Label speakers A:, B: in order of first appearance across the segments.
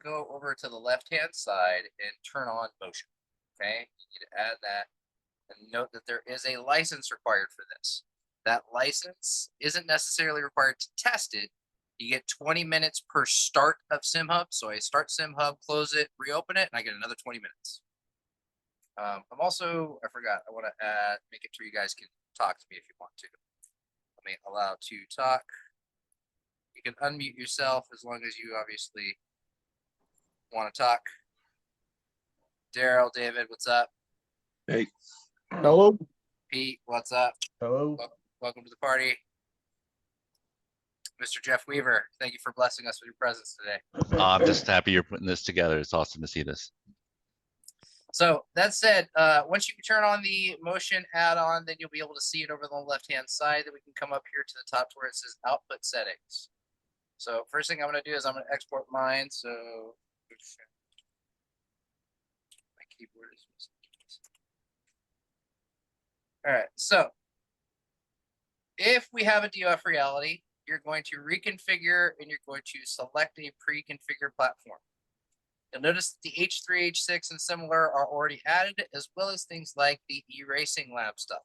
A: Go over to the left-hand side and turn on motion. Okay, you need to add that, and note that there is a license required for this. That license isn't necessarily required to test it. You get 20 minutes per start of Simhub. So I start Simhub, close it, reopen it, and I get another 20 minutes. I forgot, I want to make it sure you guys can talk to me if you want to. Let me allow to talk. You can unmute yourself as long as you obviously want to talk. Daryl, David, what's up?
B: Hey.
C: Hello.
A: Pete, what's up?
C: Hello.
A: Welcome to the party. Mr. Jeff Weaver, thank you for blessing us with your presence today.
B: I'm just happy you're putting this together. It's awesome to see this.
A: So that said, once you turn on the motion add-on, then you'll be able to see it over on the left-hand side. That we can come up here to the top to where it says output settings. So first thing I'm going to do is I'm going to export mine. So my keyboard is missing. All right. So if we have a DOF reality, you're going to reconfigure and you're going to select a pre-configured platform. You'll notice that the H3, H6, and similar are already added, as well as things like the erasing lab stuff.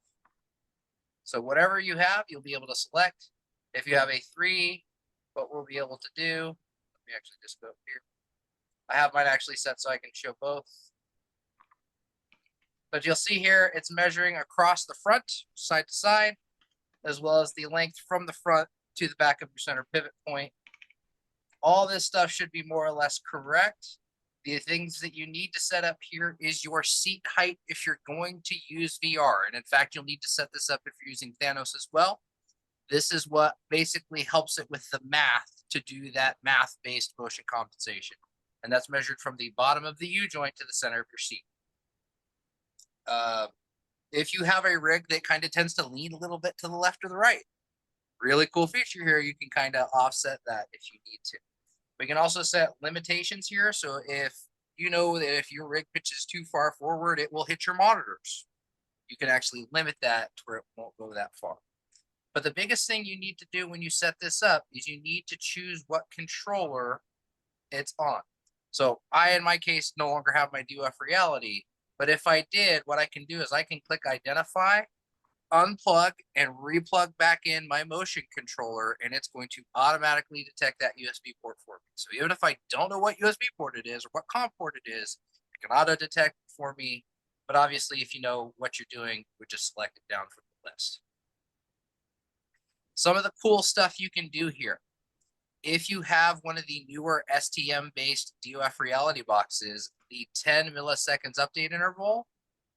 A: So whatever you have, you'll be able to select. If you have a 3, what we'll be able to do, let me actually just go here. I have mine actually set so I can show both. But you'll see here, it's measuring across the front, side to side, as well as the length from the front to the back of your center pivot point. All this stuff should be more or less correct. The things that you need to set up here is your seat height if you're going to use VR. And in fact, you'll need to set this up if you're using Thanos as well. This is what basically helps it with the math to do that math-based motion compensation. And that's measured from the bottom of the U-joint to the center of your seat. If you have a rig that kind of tends to lean a little bit to the left or the right, really cool feature here, you can kind of offset that if you need to. We can also set limitations here. So if you know that if your rig pitches too far forward, it will hit your monitors. You can actually limit that to where it won't go that far. But the biggest thing you need to do when you set this up is you need to choose what controller it's on. So I, in my case, no longer have my DOF reality. But if I did, what I can do is I can click identify, unplug, and replug back in my motion controller, and it's going to automatically detect that USB port for me. So even if I don't know what USB port it is or what COM port it is, it can auto detect for me. But obviously, if you know what you're doing, we just select it down from the list. Some of the cool stuff you can do here. If you have one of the newer STM-based DOF reality boxes, the 10 milliseconds update interval,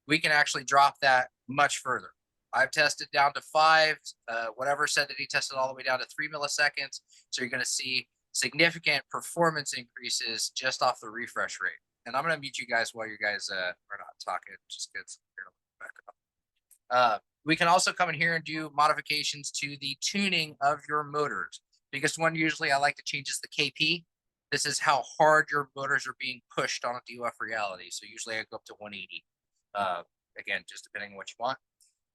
A: we can actually drop that much further. I've tested down to 5. Whatever said that he tested all the way down to 3 milliseconds. So you're going to see significant performance increases just off the refresh rate. And I'm going to mute you guys while you guys are not talking. Just get back up. We can also come in here and do modifications to the tuning of your motors. Biggest one usually I like to change is the KP. This is how hard your motors are being pushed on a DOF reality. So usually I go up to 180. Again, just depending on what you want.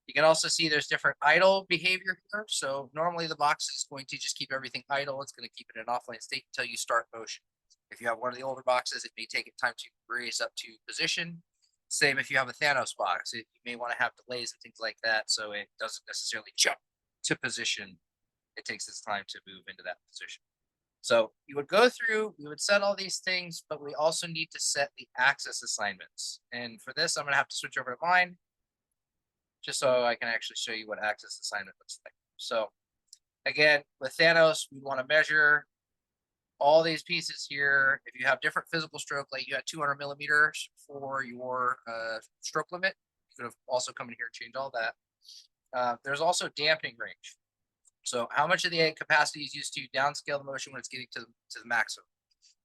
A: You can also see there's different idle behavior here. So normally the box is going to just keep everything idle. It's going to keep it in an offline state until you start motion. If you have one of the older boxes, it may take it time to raise up to position. Same if you have a Thanos box. You may want to have delays and things like that, so it doesn't necessarily jump to position. It takes its time to move into that position. So you would go through, we would set all these things, but we also need to set the axis assignments. And for this, I'm going to have to switch over to mine, just so I can actually show you what axis assignment looks like. So again, with Thanos, we want to measure all these pieces here. If you have different physical stroke, like you had 200 millimeters for your stroke limit, you could have also come in here and change all that. There's also dampening range. So how much of the capacity is used to downscale the motion when it's getting to the maximum?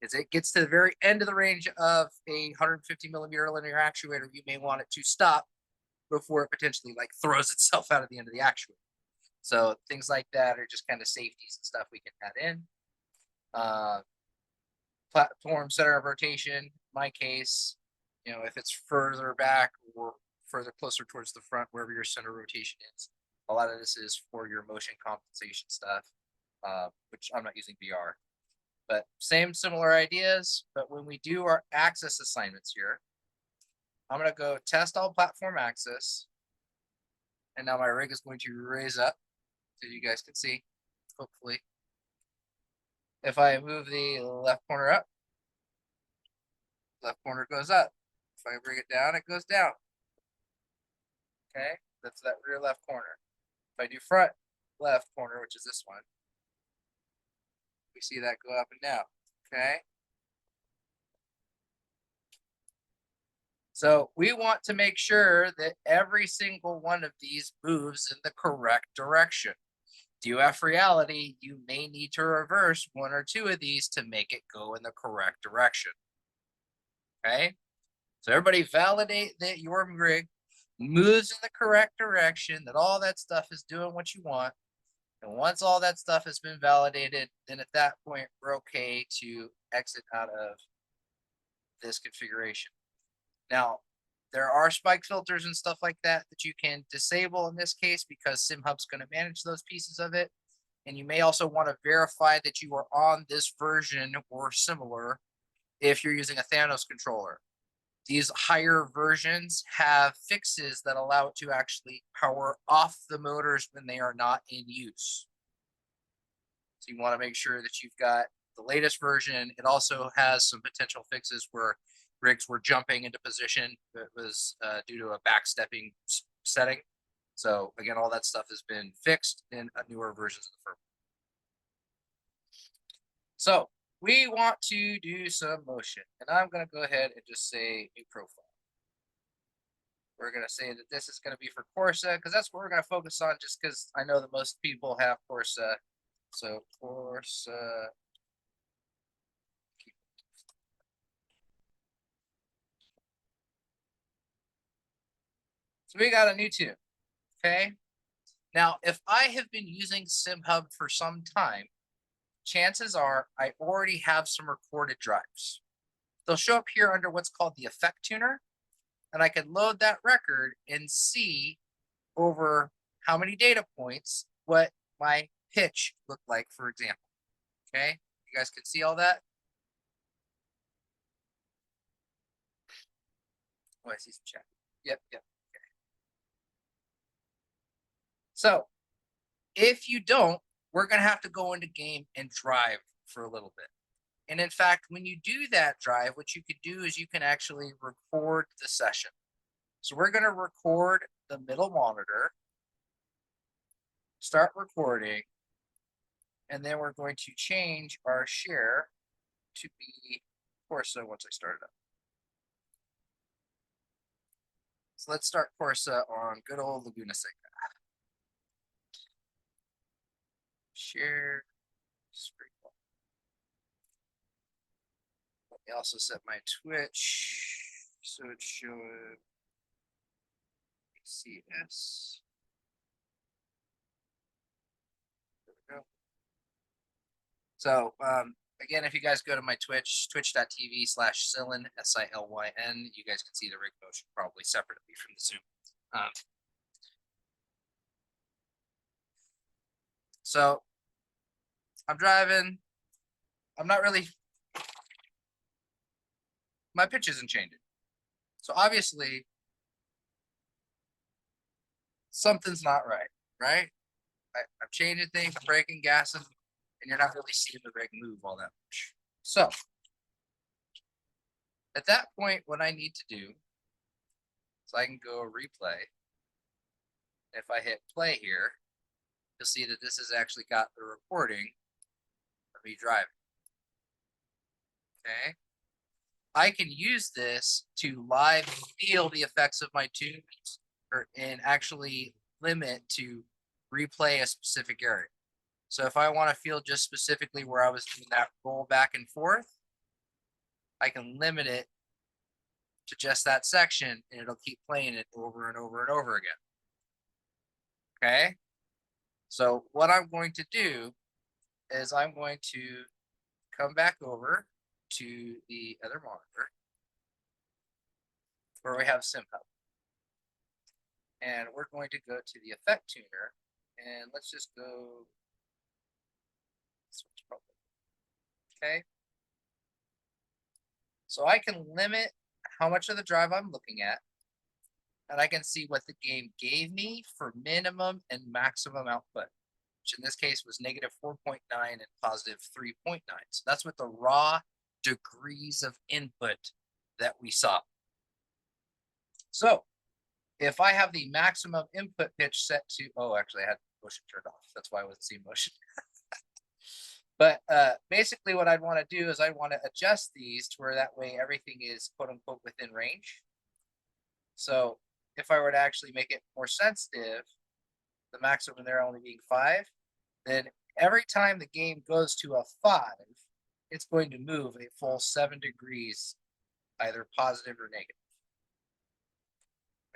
A: As it gets to the very end of the range of a 150 millimeter linear actuator, you may want it to stop before it potentially like throws itself out of the end of the actuator. So things like that are just kind of safeties and stuff we can add in. Platform center of rotation, in my case, if it's further back or further closer towards the front, wherever your center of rotation is, a lot of this is for your motion compensation stuff, which I'm not using VR. But similar ideas, but when we do our access assignments here, I'm going to go test all platform access. And now my rig is going to raise up so you guys can see, hopefully. If I move the left corner up, left corner goes up. If I bring it down, it goes down. Okay, that's that rear left corner. If I do front left corner, which is this one, we see that go up and down. Okay. So we want to make sure that every single one of these moves in the correct direction. DUF reality, you may need to reverse one or two of these to make it go in the correct direction. Okay. So everybody validate that your rig moves in the correct direction, that all that stuff is doing what you want. And once all that stuff has been validated, then at that point, we're okay to exit out of this configuration. Now, there are spike filters and stuff like that that you can disable in this case because Simhub's going to manage those pieces of it. And you may also want to verify that you are on this version or similar if you're using a Thanos controller. These higher versions have fixes that allow it to actually power off the motors when they are not in use. So you want to make sure that you've got the latest version. It also has some potential fixes where rigs were jumping into position that was due to a backstepping setting. So again, all that stuff has been fixed in newer versions of the firmware. So we want to do some motion, and I'm going to go ahead and just say new profile. We're going to say that this is going to be for Corsa because that's what we're going to focus on, just because I know that most people have Corsa. So Corsa. So we got a new tune. Okay. Now, if I have been using Simhub for some time, chances are I already have some recorded drives. They'll show up here under what's called the effect tuner, and I can load that record and see over how many data points what my pitch looked like, for example. Okay, you guys can see all that? Oh, I see some chat. Yep. Okay. So if you don't, we're going to have to go into game and drive for a little bit. And in fact, when you do that drive, what you could do is you can actually record the session. So we're going to record the middle monitor, start recording, and then we're going to change our share to be Corsa once I start it up. So let's start Corsa on good old Laguna Seca. Share screen. Let me also set my Twitch so it's showing CS. There we go. So again, if you guys go to my Twitch, twitch.tv/Silyn, SILYN, you guys can see the rig motion probably separately from the Zoom. So I'm driving. I'm not really, my pitch isn't changing. So obviously something's not right, right? I'm changing things, I'm braking, gassing, and you're not really seeing the rig move all that much. So at that point, what I need to do is I can go replay. If I hit play here, you'll see that this has actually got the recording of me driving. Okay. I can use this to live feel the effects of my tunes and actually limit to replay a specific area. So if I want to feel just specifically where I was doing that roll back and forth, I can limit it to just that section and it'll keep playing it over and over and over again. Okay. So what I'm going to do is I'm going to come back over to the other monitor where we have Simhub. And we're going to go to the effect tuner and let's just go. okay? So I can limit how much of the drive I'm looking at, and I can see what the game gave me for minimum and maximum output, which in this case was negative 4.9 and positive 3.9. So that's what the raw degrees of input that we saw. So if I have the maximum input pitch set to, oh, actually I had motion turned off. That's why I wasn't seeing motion. But basically what I'd want to do is I want to adjust these to where that way everything is quote unquote within range. So if I were to actually make it more sensitive, the maximum there only being 5, then every time the game goes to a 5, it's going to move a full 7 degrees, either positive or negative.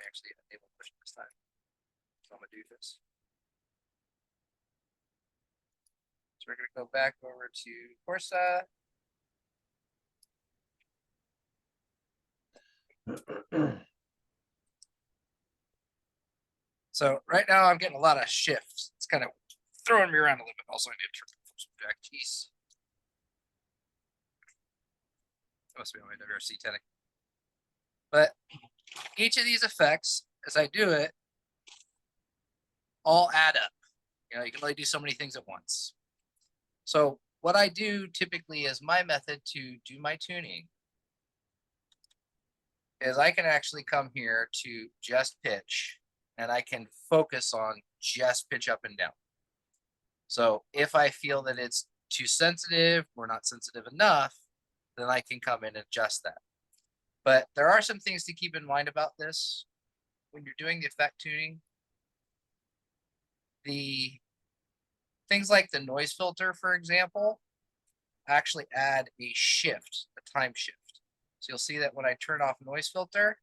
A: Actually enable push this time. So I'm gonna do this. So we're gonna go back over to Corsa. So right now I'm getting a lot of shifts. It's kind of throwing me around a little bit. Also, I need to turn some back. Jeez. That must be on my WRC 10. But each of these effects, as I do it, all add up. You know, you can only do so many things at once. So what I do typically is my method to do my tuning is I can actually come here to just pitch and I can focus on just pitch up and down. So if I feel that it's too sensitive or not sensitive enough, then I can come in and adjust that. But there are some things to keep in mind about this when you're doing the effect tuning. The things like the noise filter, for example, actually add a shift, a time shift. So you'll see that when I turn off noise filter,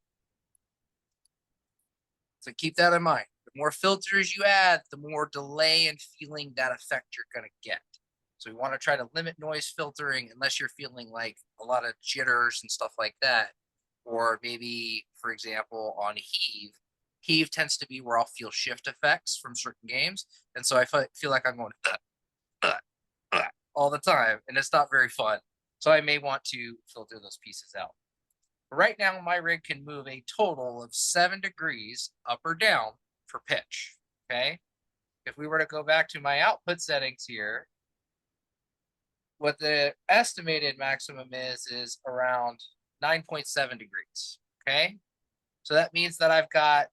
A: so keep that in mind. The more filters you add, the more delay and feeling that effect you're going to get. So we want to try to limit noise filtering unless you're feeling like a lot of jitters and stuff like that. Or maybe, for example, on heave. Heave tends to be where I'll feel shift effects from certain games. And so I feel like I'm going all the time, and it's not very fun. So I may want to filter those pieces out. Right now, my rig can move a total of 7 degrees up or down for pitch, okay? If we were to go back to my output settings here, what the estimated maximum is around 9.7 degrees, okay? So that means that I've got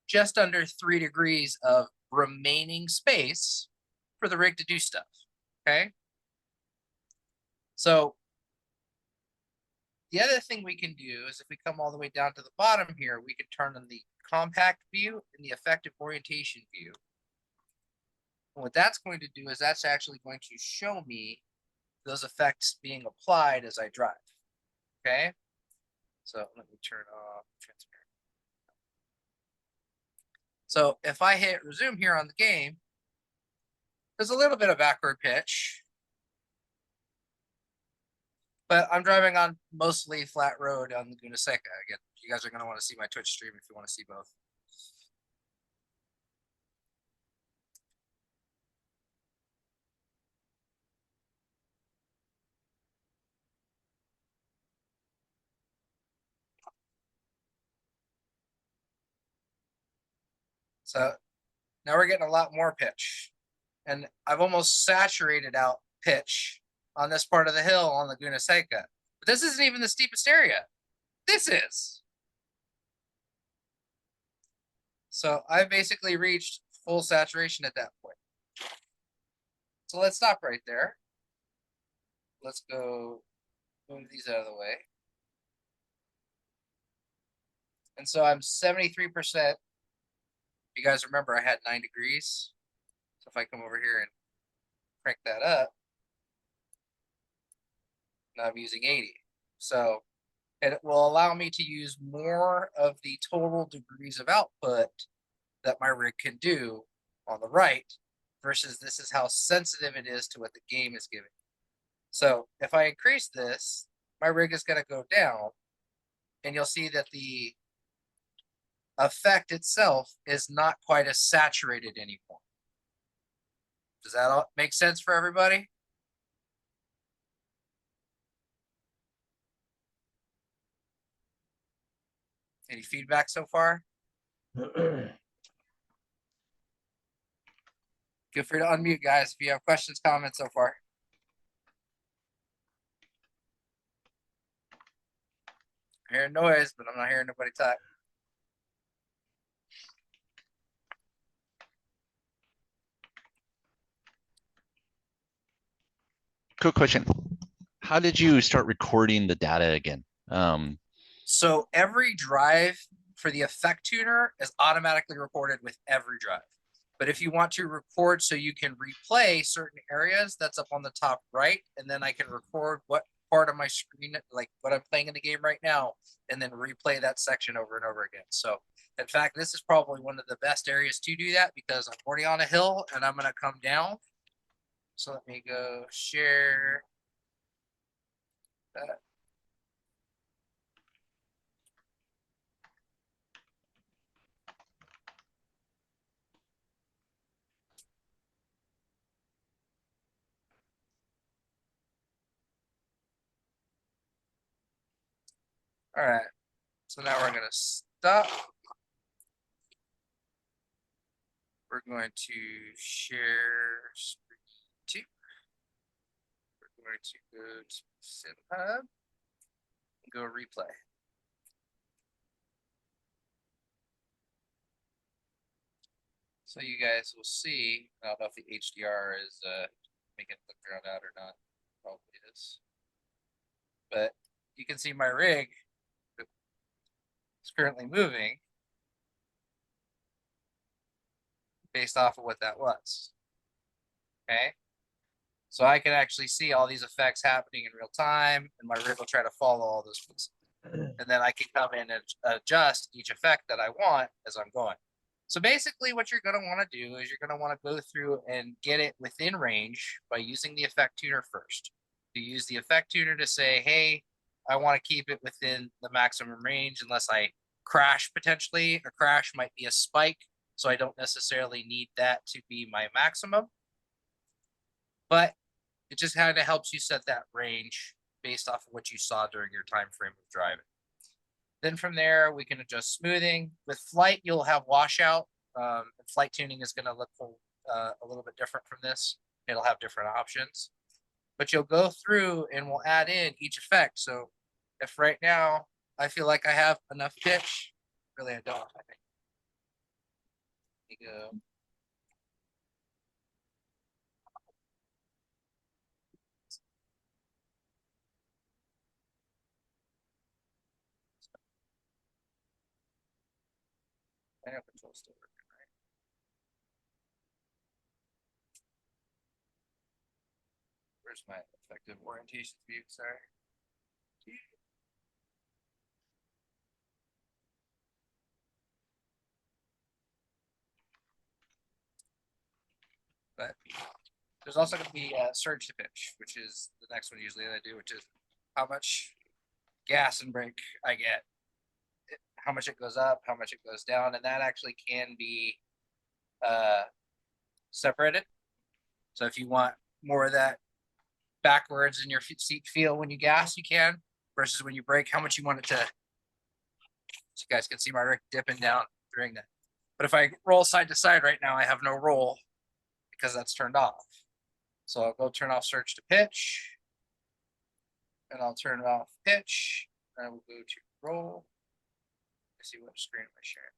A: just under 3 degrees of remaining space for the rig to do stuff, okay? So the other thing we can do is if we come all the way down to the bottom here, we can turn on the compact view and the effective orientation view. And what that's going to do is that's actually going to show me those effects being applied as I drive. Okay. So let me turn off transparent. So if I hit resume here on the game, there's a little bit of backward pitch. But I'm driving on mostly flat road on Laguna Seca. Again, you guys are going to want to see my Twitch stream if you want to see both. So now we're getting a lot more pitch. And I've almost saturated out pitch on this part of the hill on Laguna Seca. But this isn't even the steepest area. This is. So I basically reached full saturation at that point. So let's stop right there. Let's go move these out of the way. And so I'm 73%. You guys remember I had 9 degrees. So if I come over here and crank that up, now I'm using 80. So it will allow me to use more of the total degrees of output that my rig can do on the right versus this is how sensitive it is to what the game is giving. So if I increase this, my rig is going to go down and you'll see that the effect itself is not quite as saturated anymore. Does that all make sense for everybody? Any feedback so far? Feel free to unmute, guys, if you have questions, comments so far. I'm hearing noise, but I'm not hearing nobody talk.
B: Quick question. How did you start recording the data again?
A: So every drive for the effect tuner is automatically recorded with every drive. But if you want to record so you can replay certain areas, that's up on the top right. And then I can record what part of my screen, like what I'm playing in the game right now, and then replay that section over and over again. So in fact, this is probably one of the best areas to do that because I'm already on a hill and I'm going to come down. So let me go share that. All right. So now we're going to stop. We're going to share screen 2. We're going to go to Simhub and go replay. So you guys will see, I don't know if the HDR is making it look drowned out or not. Probably is. But you can see my rig is currently moving based off of what that was. Okay. So I can actually see all these effects happening in real time, and my rig will try to follow all those pieces. And then I can come in and adjust each effect that I want as I'm going. So basically what you're going to want to do is you're going to want to go through and get it within range by using the effect tuner first. You use the effect tuner to say, hey, I want to keep it within the maximum range unless I crash potentially. A crash might be a spike, so I don't necessarily need that to be my maximum. But it just kind of helps you set that range based off of what you saw during your time frame of driving. Then from there, we can adjust smoothing. With flight, you'll have washout. Flight tuning is going to look a little bit different from this. It'll have different options. But you'll go through and we'll add in each effect. So if right now I feel like I have enough pitch, really I don't, I think. Let me go. Manual control still working, right? Where's my effective orientation view? Sorry. But there's also going to be surge to pitch, which is the next one usually that I do, which is how much gas and brake I get, how much it goes up, how much it goes down, and that actually can be separated. So if you want more of that backwards in your seat feel when you gas, you can, versus when you brake, how much you want it to. So you guys can see my rig dipping down during that. But if I roll side to side right now, I have no roll because that's turned off. So I'll go turn off surge to pitch, and I'll turn off pitch, and I will go to roll. Let's see what screen am I sharing.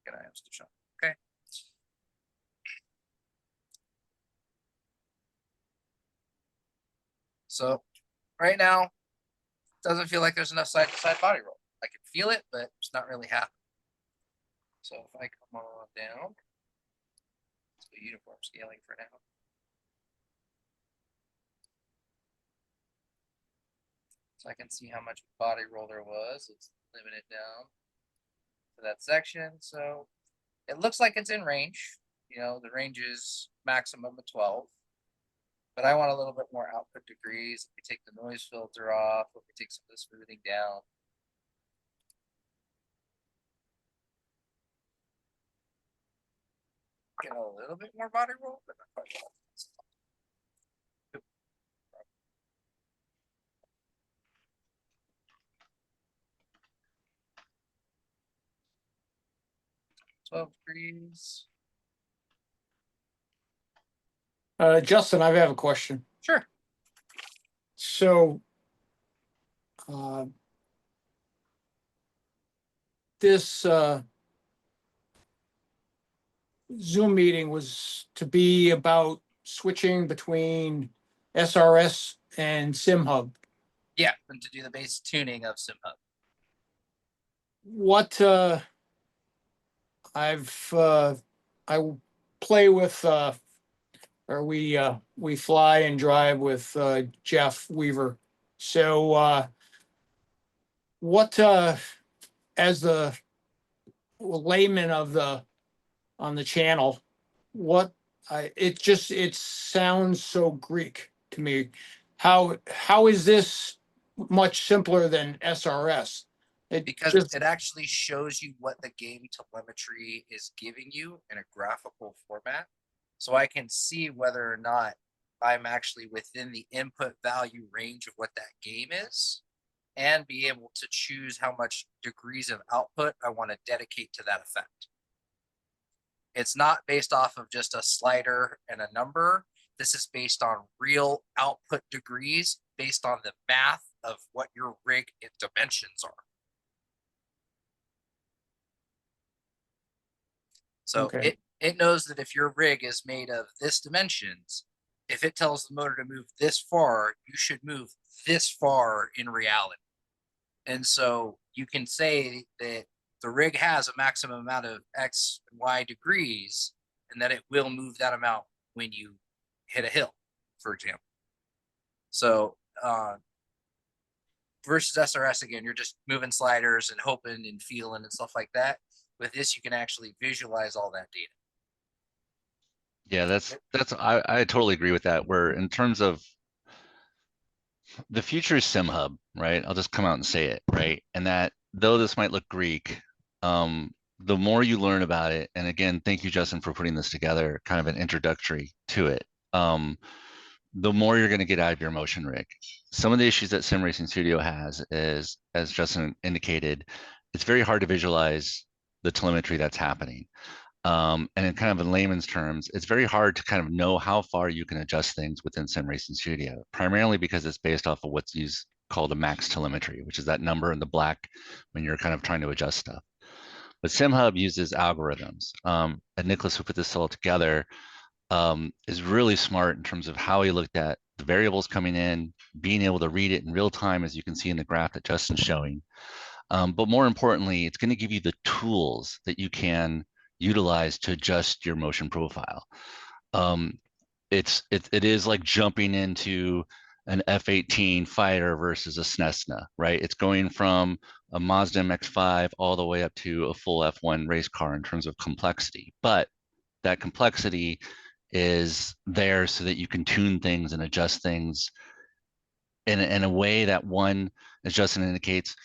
A: Get I am still showing. Okay. So right now, doesn't feel like there's enough side to side body roll. I can feel it, but it's not really happening. So if I come on down, let's go uniform scaling for now. So I can see how much body roll there was. Let's limit it down to that section. So it looks like it's in range. You know, the range is maximum of 12. But I want a little bit more output degrees. Let me take the noise filter off. Let me take some of the smoothing down. Get a little bit more body roll, but not quite. 12 degrees.
C: Justin, I have a question.
A: Sure.
C: So, this Zoom meeting was to be about switching between SRS and Simhub.
A: Yeah, and to do the base tuning of Simhub.
C: What I play with or we fly and drive with Jeff Weaver. So what as the layman of the on the channel, what it sounds so Greek to me. How is this much simpler than SRS? It
A: Because
C: just
A: it actually shows you what the game telemetry is giving you in a graphical format. So I can see whether or not I'm actually within the input value range of what that game is, and be able to choose how much degrees of output I want to dedicate to that effect. It's not based off of just a slider and a number. This is based on real output degrees based on the math of what your rig dimensions are. So
C: Okay.
A: it knows that if your rig is made of this dimensions, if it tells the motor to move this far, you should move this far in reality. And so you can say that the rig has a maximum amount of X and Y degrees, and that it will move that amount when you hit a hill, for example. So versus SRS, again, you're just moving sliders and hoping and feeling and stuff like that. With this, you can actually visualize all that data.
B: Yeah, I totally agree with that. Where in terms of the future is SimHub, right? I'll just come out and say it, right? And that though this might look Greek, the more you learn about it, and again, thank you, Justin, for putting this together, kind of an introductory to it. The more you're going to get out of your motion rig. Some of the issues that Sim Racing Studio has is, as Justin indicated, it's very hard to visualize the telemetry that's happening. And in kind of in layman's terms, it's very hard to kind of know how far you can adjust things within Sim Racing Studio, primarily because it's based off of what's used called a max telemetry, which is that number in the black when you're kind of trying to adjust stuff. But SimHub uses algorithms. And Nicholas, who put this all together, is really smart in terms of how he looked at the variables coming in, being able to read it in real time, as you can see in the graph that Justin's showing. But more importantly, it's going to give you the tools that you can utilize to adjust your motion profile. It is like jumping into an F-18 fighter versus a Cessna, right? It's going from a Mazda MX-5 all the way up to a full F1 race car in terms of complexity. But that complexity is there so that you can tune things and adjust things in a way that, one, as Justin indicates,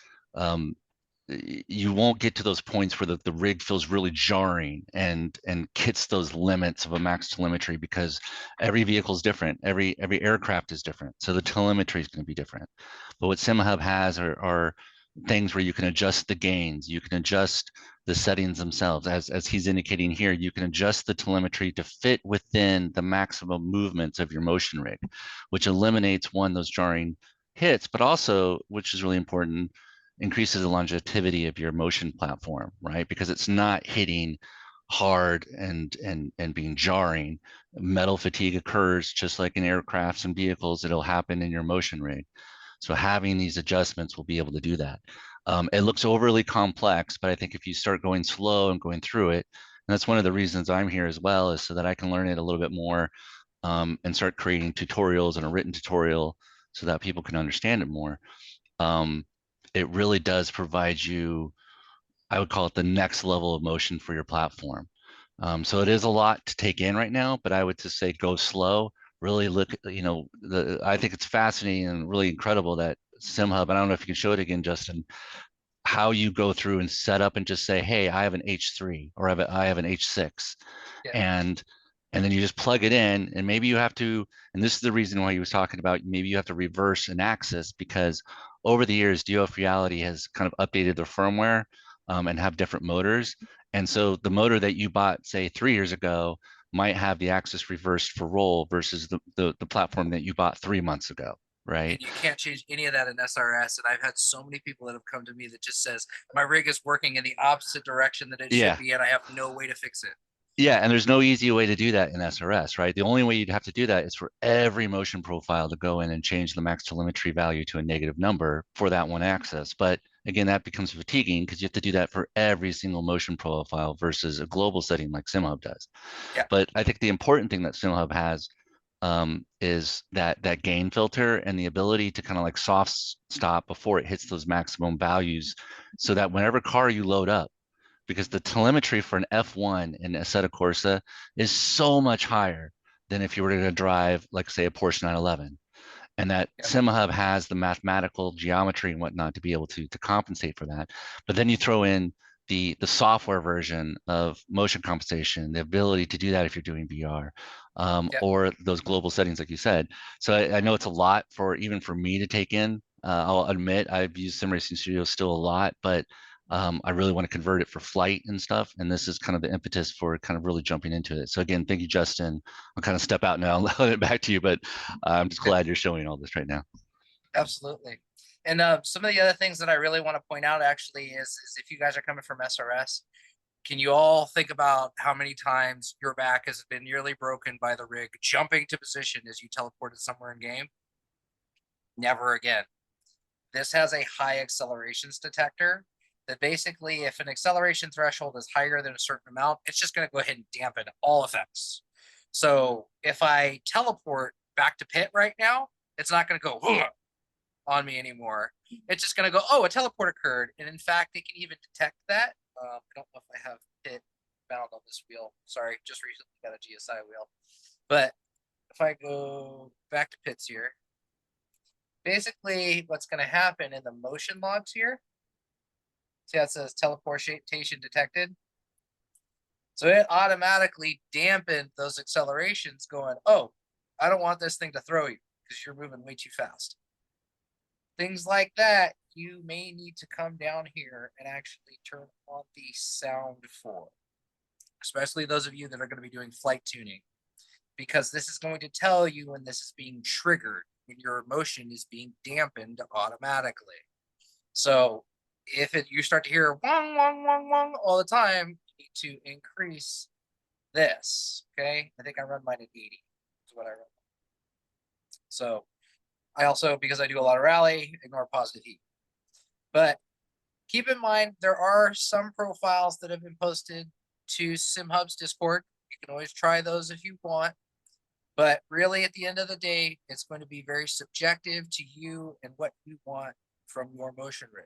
B: you won't get to those points where the rig feels really jarring and hits those limits of a max telemetry, because every vehicle is different, every aircraft is different, so the telemetry is going to be different. But what SimHub has are things where you can adjust the gains, you can adjust the settings themselves. As he's indicating here, you can adjust the telemetry to fit within the maximum movements of your motion rig, which eliminates, one, those jarring hits, but also, which is really important, increases the longevity of your motion platform, right? Because it's not hitting hard and being jarring. Metal fatigue occurs just like in aircrafts and vehicles. It'll happen in your motion rig. So having these adjustments will be able to do that. It looks overly complex, but I think if you start going slow and going through it, and that's one of the reasons I'm here as well, is so that I can learn it a little bit more, and start creating tutorials and a written tutorial so that people can understand it more. It really does provide you, I would call it the next level of motion for your platform. So it is a lot to take in right now, but I would just say go slow. Really look, I think it's fascinating and really incredible that SimHub, I don't know if you can show it again, Justin, how you go through and set up and just say, hey, I have an H3 or I have an H6.
A: Yeah.
B: And then you just plug it in, and maybe you have to, and this is the reason why he was talking about, maybe you have to reverse an axis, because over the years, DOF Reality has kind of updated their firmware, and have different motors. And so the motor that you bought, say, 3 years ago, might have the axis reversed for roll versus the platform that you bought 3 months ago, right?
A: And you can't change any of that in SRS. And I've had so many people that have come to me that just says my rig is working in the opposite direction that it
B: Yeah.
A: should be, and I have no way to fix it.
B: Yeah, and there's no easy way to do that in SRS, right? The only way you'd have to do that is for every motion profile to go in and change the max telemetry value to a negative number for that one axis. But again, that becomes fatiguing because you have to do that for every single motion profile versus a global setting like Simhub does.
A: Yeah.
B: But I think the important thing that Simhub has is that gain filter and the ability to kind of like soft stop before it hits those maximum values, so that whenever car you load up, because the telemetry for an F1 in Assetto Corsa is so much higher than if you were to drive, like say, a Porsche 911. And that
A: Yeah.
B: Simhub has the mathematical geometry and whatnot to be able to compensate for that. But then you throw in the software version of motion compensation, the ability to do that if you're doing VR,
A: Yeah.
B: or those global settings, like you said. So I know it's a lot for even for me to take in. I'll admit I've used Sim Racing Studio still a lot, but I really want to convert it for flight and stuff. And this is kind of the impetus for kind of really jumping into it. So again, thank you, Justin. I'll kind of step out now and let it back to you, but I'm just glad you're showing all this right now.
A: Absolutely. And some of the other things that I really want to point out actually is if you guys are coming from SRS, can you all think about how many times your back has been nearly broken by the rig jumping to position as you teleported somewhere in game? Never again. This has a high accelerations detector that basically, if an acceleration threshold is higher than a certain amount, it's just going to go ahead and dampen all effects. So if I teleport back to pit right now, it's not going to go on me anymore. It's just going to go, oh, a teleport occurred. And in fact, it can even detect that. I don't know if I have pit bound on this wheel. Sorry, just recently got a GSI wheel. But if I go back to pits here, basically what's going to happen in the motion logs here, see how it says teleportation detected? So it automatically dampened those accelerations going, oh, I don't want this thing to throw you because you're moving way too fast. Things like that, you may need to come down here and actually turn on the sound for, especially those of you that are going to be doing flight tuning, because this is going to tell you when this is being triggered, when your motion is being dampened automatically. So if you start to hear wong, wong, wong, wong all the time, you need to increase this, okay? I think I run mine at 80 is what I run. So I also, because I do a lot of rally, ignore positive heat. But keep in mind, there are some profiles that have been posted to Simhub's Discord. You can always try those if you want. But really, at the end of the day, it's going to be very subjective to you and what you want from your motion rig.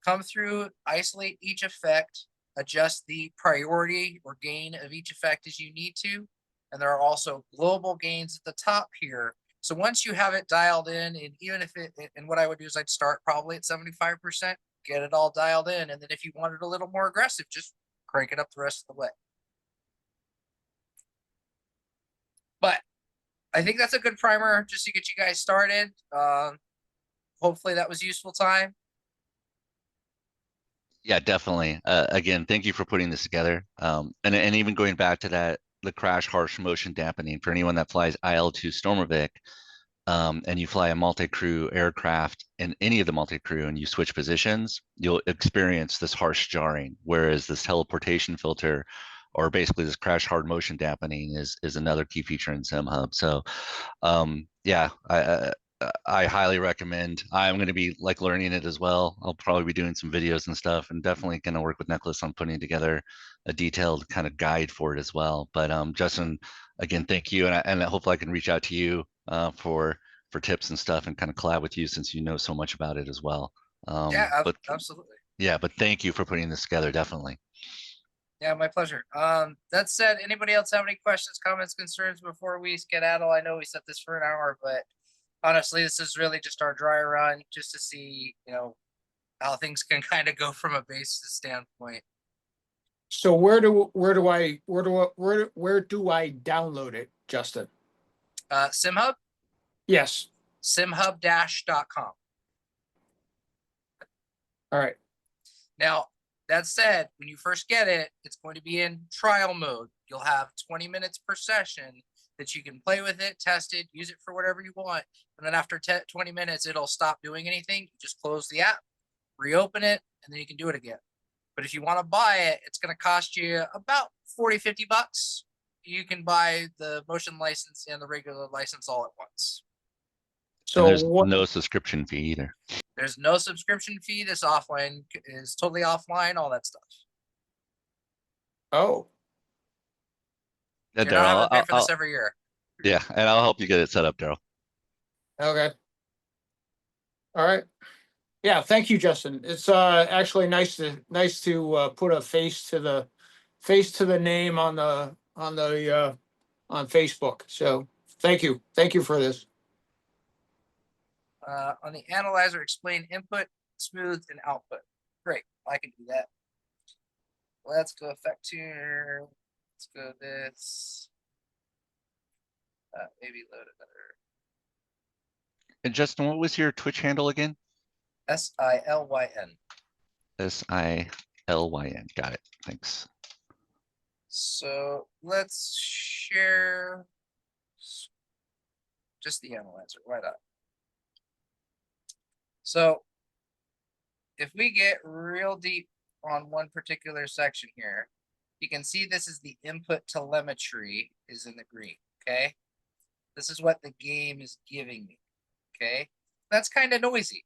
A: Come through, isolate each effect, adjust the priority or gain of each effect as you need to. And there are also global gains at the top here. So once you have it dialed in, and even if and what I would do is I'd start probably at 75%, get it all dialed in. And then if you want it a little more aggressive, just crank it up the rest of the way. But I think that's a good primer just to get you guys started. Hopefully that was useful time.
B: Yeah, definitely. Again, thank you for putting this together. And even going back to that, the crash harsh motion dampening for anyone that flies IL-2 Stormovik, and you fly a multi-crew aircraft in any of the multi-crew and you switch positions, you'll experience this harsh jarring. Whereas this teleportation filter, or basically this crash hard motion dampening, is another key feature in Simhub. So yeah, I highly recommend. I'm going to be like learning it as well. I'll probably be doing some videos and stuff, and definitely going to work with Nicholas on putting together a detailed kind of guide for it as well. But Justin, again, thank you, and hopefully I can reach out to you for tips and stuff, and kind of collab with you since you know so much about it as well.
A: Yeah,
B: But
A: absolutely.
B: yeah, but thank you for putting this together. Definitely.
A: Yeah, my pleasure. That said, anybody else have any questions, comments, concerns before we skedaddle? I know we set this for an hour, but honestly, this is really just our dry run, just to see, how things can kind of go from a basis standpoint.
C: So where do I download it, Justin?
A: Simhub,
C: Yes.
A: simhub-.com.
C: All right.
A: Now, That said, when you first get it, it's going to be in trial mode. You'll have 20 minutes per session that you can play with it, test it, use it for whatever you want. And then after 20 minutes, it'll stop doing anything. You just close the app, reopen it, and then you can do it again. But if you want to buy it, it's going to cost you about 40, 50 bucks. You can buy the motion license and the regular license all at once.
C: So
B: And there's
C: what,
B: no subscription fee either.
A: There's no subscription fee. This offline is totally offline, all that stuff.
C: oh,
B: Yeah,
A: You're not having to
B: Daryl,
A: pay for this every year.
B: yeah, and I'll help you get it set up, Daryl.
C: okay. All right. Yeah, thank you, Justin. It's actually nice to put a face to the name on Facebook. So thank you. Thank you for this.
A: On the analyzer, explain input, smooth, and output. Great, I can do that. Let's go effect here. Let's go this. Maybe load another
B: And Justin, what was your Twitch handle again?
A: SILYN.
B: SILYN. Got it. Thanks.
A: So let's share just the analyzer. Why not? So if we get real deep on one particular section here, you can see this is the input telemetry is in the green, okay? This is what the game is giving me, okay? That's kind of noisy.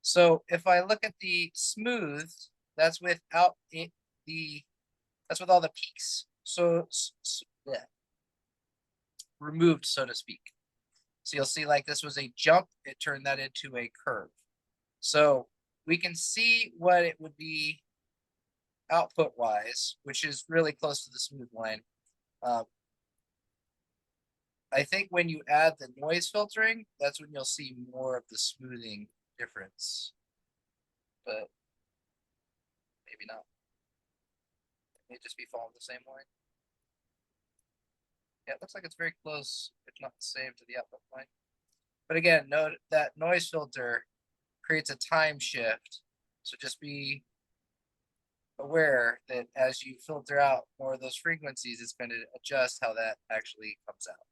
A: So if I look at the smooth, that's without that's with all the peaks. So yeah, removed, so to speak. So you'll see like this was a jump, it turned that into a curve. So we can see what it would be output wise, which is really close to the smooth line. I think when you add the noise filtering, that's when you'll see more of the smoothing difference, but maybe not. It may just be following the same line. Yeah, it looks like it's very close, if not the same, to the output line. But again, note that noise filter creates a time shift. So just be aware that as you filter out more of those frequencies, it's going to adjust how that actually comes out.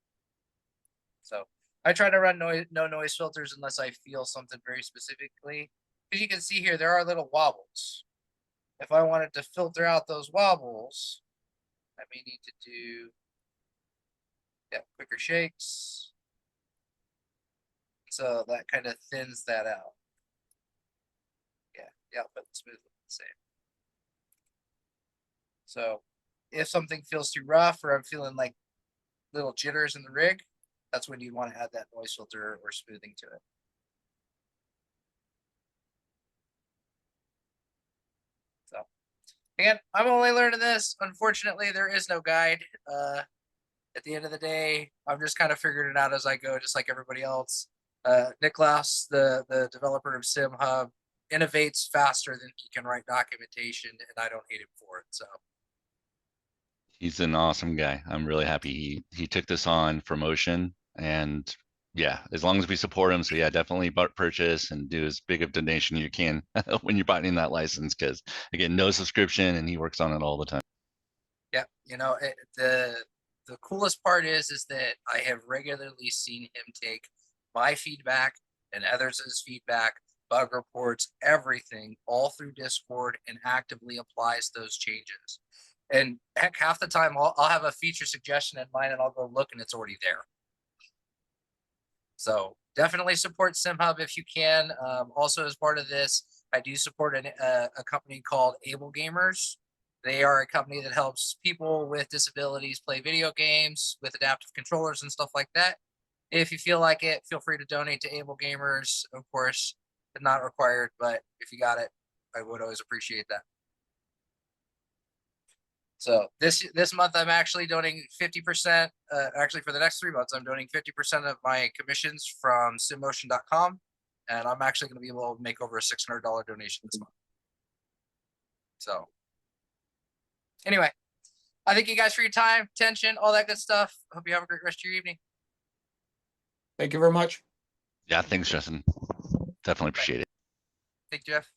A: So I try to run no noise filters unless I feel something very specifically. Because you can see here, there are little wobbles. If I wanted to filter out those wobbles, I may need to do quicker shakes. So that kind of thins that out. Yeah, the output and smooth look the same. So if something feels too rough or I'm feeling like little jitters in the rig, that's when you want to add that noise filter or smoothing to it. So again, I'm only learning this. Unfortunately, there is no guide. At the end of the day, I'm just kind of figuring it out as I go, just like everybody else. Niklaus, the developer of Simhub, innovates faster than he can write documentation, and I don't hate him for it. So
B: He's an awesome guy. I'm really happy he took this on for motion, and yeah, as long as we support him. So yeah, definitely purchase and do as big of donation you can when you're buying that license, because again, no subscription, and he works on it all the time.
A: yeah, you know, the coolest part is that I have regularly seen him take my feedback and others' feedback, bug reports, everything, all through Discord, and actively applies those changes. And heck, half the time I'll have a feature suggestion in mind and I'll go look and it's already there. So definitely support Simhub if you can. Also, as part of this, I do support a company called Able Gamers. They are a company that helps people with disabilities play video games with adaptive controllers and stuff like that. If you feel like it, feel free to donate to Able Gamers. Of course, it's not required, but if you got it, I would always appreciate that. So this month I'm actually donating 50%. Actually, for the next 3 months, I'm donating 50% of my commissions from simmotion.com, and I'm actually going to be able to make over a $600 donation this month. So anyway, I thank you guys for your time, attention, all that good stuff. Hope you have a great rest of your evening.
C: Thank you very much.
B: Yeah, thanks, Justin. Definitely appreciate it.
A: Thank you, Jeff.